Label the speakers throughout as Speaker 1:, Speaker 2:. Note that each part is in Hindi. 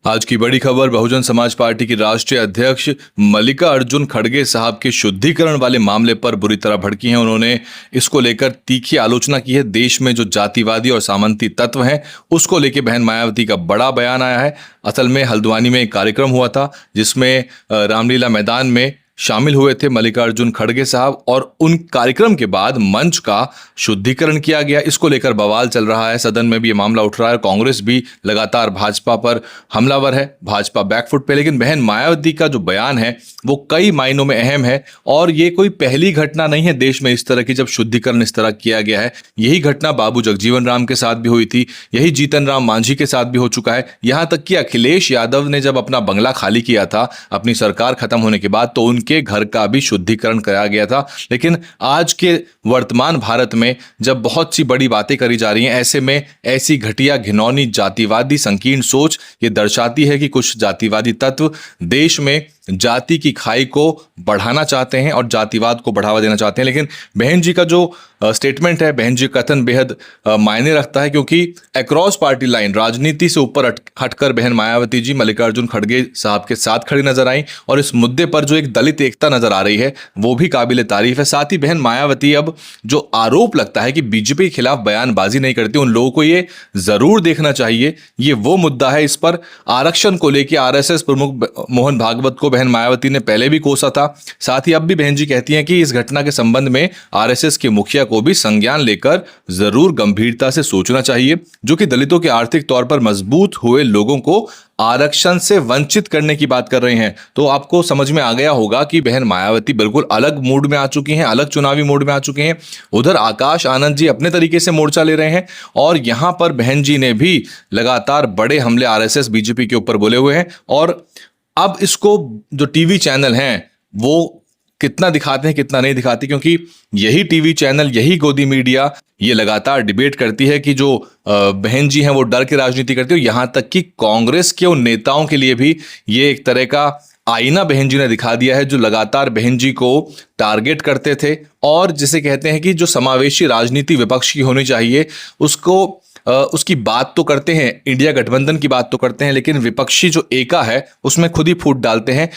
Speaker 1: आज की बड़ी खबर बहुजन समाज पार्टी की राष्ट्रीय अध्यक्ष मल्लिकार्जुन खड़गे साहब के शुद्धिकरण वाले मामले पर बुरी तरह भड़की हैं। उन्होंने इसको लेकर तीखी आलोचना की है। देश में जो जातिवादी और सामंती तत्व हैं उसको लेकर बहन मायावती का बड़ा बयान आया है। असल में हल्द्वानी में एक कार्यक्रम हुआ था जिसमें रामलीला मैदान में शामिल हुए थे मल्लिकार्जुन खड़गे साहब, और उन कार्यक्रम के बाद मंच का शुद्धिकरण किया गया। इसको लेकर बवाल चल रहा है, सदन में भी ये मामला उठ रहा है। कांग्रेस भी लगातार भाजपा पर हमलावर है, भाजपा बैकफुट पे। लेकिन बहन मायावती का जो बयान है वो कई मायनों में अहम है, और ये कोई पहली घटना नहीं है देश में इस तरह की, जब शुद्धिकरण इस तरह किया गया है। यही घटना बाबू जगजीवन राम के साथ भी हुई थी, यही जीतन राम मांझी के साथ भी हो चुका है। यहां तक कि अखिलेश यादव ने जब अपना बंगला खाली किया था अपनी सरकार खत्म होने के बाद, तो उनके घर का भी शुद्धिकरण कराया गया था। लेकिन आज के वर्तमान भारत में जब बहुत सी बड़ी बातें करी जा रही हैं, ऐसे में ऐसी घटिया घिनौनी जातिवादी संकीर्ण सोच ये दर्शाती है कि कुछ जातिवादी तत्व देश में जाति की खाई को बढ़ाना चाहते हैं और जातिवाद को बढ़ावा देना चाहते हैं। लेकिन बहन जी का जो स्टेटमेंट है, बहन जी का कथन बेहद मायने रखता है, क्योंकि अक्रॉस पार्टी लाइन राजनीति से ऊपर हटकर बहन मायावती जी मल्लिकार्जुन खड़गे साहब के साथ खड़ी नजर आई, और इस मुद्दे पर जो एक दलित एकता नजर आ रही है वो भी काबिले तारीफ है। साथ ही बहन मायावती अब जो आरोप लगता है कि बीजेपी के खिलाफ बयानबाजी नहीं करती, उन लोगों को ये जरूर देखना चाहिए। ये वो मुद्दा है, इस पर आरक्षण को लेकर आरएसएस प्रमुख मोहन भागवत को बहन मायावती ने पहले भी कोसा था। साथ ही अब भी बहन जी कहती हैं कि इस घटना के संबंध में आरएसएस के मुखिया को भी संज्ञान लेकर जरूर गंभीरता से सोचना चाहिए, जो कि दलितों के आर्थिक तौर पर मजबूत हुए लोगों को आरक्षण से वंचित करने की बात कर रहे हैं। तो आपको समझ में आ गया होगा कि बहन मायावती बिल्कुल अलग मूड में आ चुकी हैं, अलग चुनावी मूड में आ चुके हैं। उधर आकाश आनंद जी अपने तरीके से मोर्चा ले रहे हैं, और यहां पर बहन जी ने भी लगातार बड़े हमले आरएसएस बीजेपी के ऊपर बोले हुए हैं। और अब इसको जो टीवी चैनल हैं वो कितना दिखाते हैं कितना नहीं दिखाते, क्योंकि यही टीवी चैनल, यही गोदी मीडिया ये लगातार डिबेट करती है कि जो बहन जी हैं वो डर की राजनीति करती है। यहां तक कि कांग्रेस के उन नेताओं के लिए भी ये एक तरह का आईना बहन जी ने दिखा दिया है, जो लगातार बहन जी को टारगेट करते थे, और जिसे कहते हैं कि जो समावेशी राजनीति विपक्ष की होनी चाहिए उसकी बात तो करते हैं, इंडिया गठबंधन की बात तो करते हैं, लेकिन विपक्षी जो एका है उसमें खुद ही फूट डालते हैं।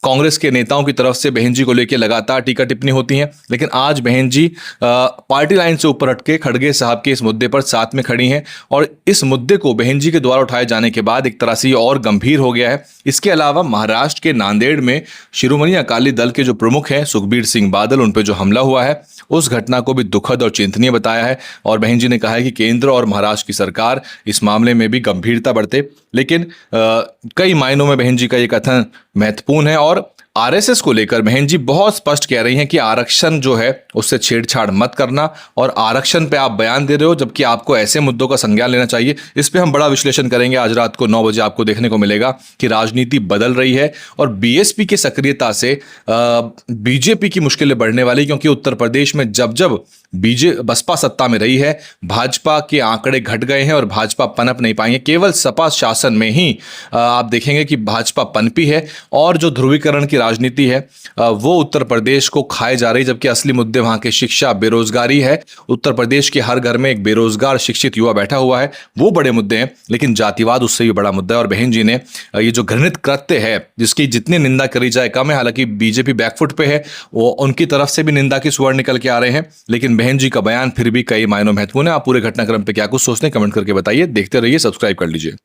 Speaker 1: कांग्रेस के नेताओं की तरफ से बहन जी को लेकर लगातार टीका टिप्पणी होती है। लेकिन आज बहन जी पार्टी लाइन से ऊपर हटके खड़गे साहब के इस मुद्दे पर साथ में खड़ी हैं, और इस मुद्दे को बहन जी के द्वारा उठाए जाने के बाद एक तरह से और गंभीर हो गया है। इसके अलावा महाराष्ट्र के नांदेड़ में शिरोमणि अकाली दल के जो प्रमुख हैं सुखबीर सिंह बादल, उन पर जो हमला हुआ है उस घटना को भी दुखद और चिंतनीय बताया है। और बहन जी ने कहा है कि केंद्र और महाराष्ट्र की सरकार इस मामले में भी गंभीरता बरते। लेकिन कई मायनों में बहन जी का ये कथन महत्वपूर्ण है, और आरएसएस को लेकर बहन जी बहुत स्पष्ट कह रही हैं कि आरक्षण जो है उससे छेड़छाड़ मत करना, और आरक्षण पे आप बयान दे रहे हो जबकि आपको ऐसे मुद्दों का संज्ञान लेना चाहिए। इस पे हम बड़ा विश्लेषण करेंगे। आज रात को 9 बजे आपको देखने को मिलेगा कि राजनीति बदल रही है, और बीएसपी की सक्रियता से बीजेपी की मुश्किलें बढ़ने वाली, क्योंकि उत्तर प्रदेश में जब जब बसपा सत्ता में रही है भाजपा के आंकड़े घट गए हैं और भाजपा पनप नहीं पाई है। केवल सपा शासन में ही आप देखेंगे कि भाजपा पनपी है, और जो ध्रुवीकरण की राजनीति है वो उत्तर प्रदेश को खाए जा रही, जबकि असली मुद्दे वहां के शिक्षा, बेरोजगारी है। उत्तर प्रदेश के हर घर में एक बेरोजगार शिक्षित युवा बैठा हुआ है, वो बड़े मुद्दे हैं। लेकिन जातिवाद उससे भी बड़ा मुद्दा है, और बहन जी ने ये जो घृणित कृत्य है जिसकी जितनी निंदा करी जाए कम है। हालांकि बीजेपी बैकफुट पे है, वो उनकी तरफ से भी निंदा के स्वर निकल के आ रहे हैं, लेकिन बहन जी का बयान फिर भी कई मायनों महत्वपूर्ण है। आप पूरे घटनाक्रम पे क्या कुछ सोचते हैं कमेंट करके बताइए। देखते रहिए, सब्सक्राइब कर लीजिए।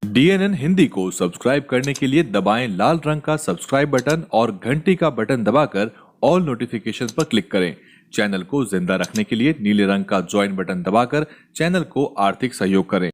Speaker 2: डीएनएन हिंदी को सब्सक्राइब करने के लिए दबाएं लाल रंग का सब्सक्राइब बटन और घंटी का बटन दबाकर ऑल नोटिफिकेशंस पर क्लिक करें। चैनल को जिंदा रखने के लिए नीले रंग का ज्वाइन बटन दबाकर चैनल को आर्थिक सहयोग करें।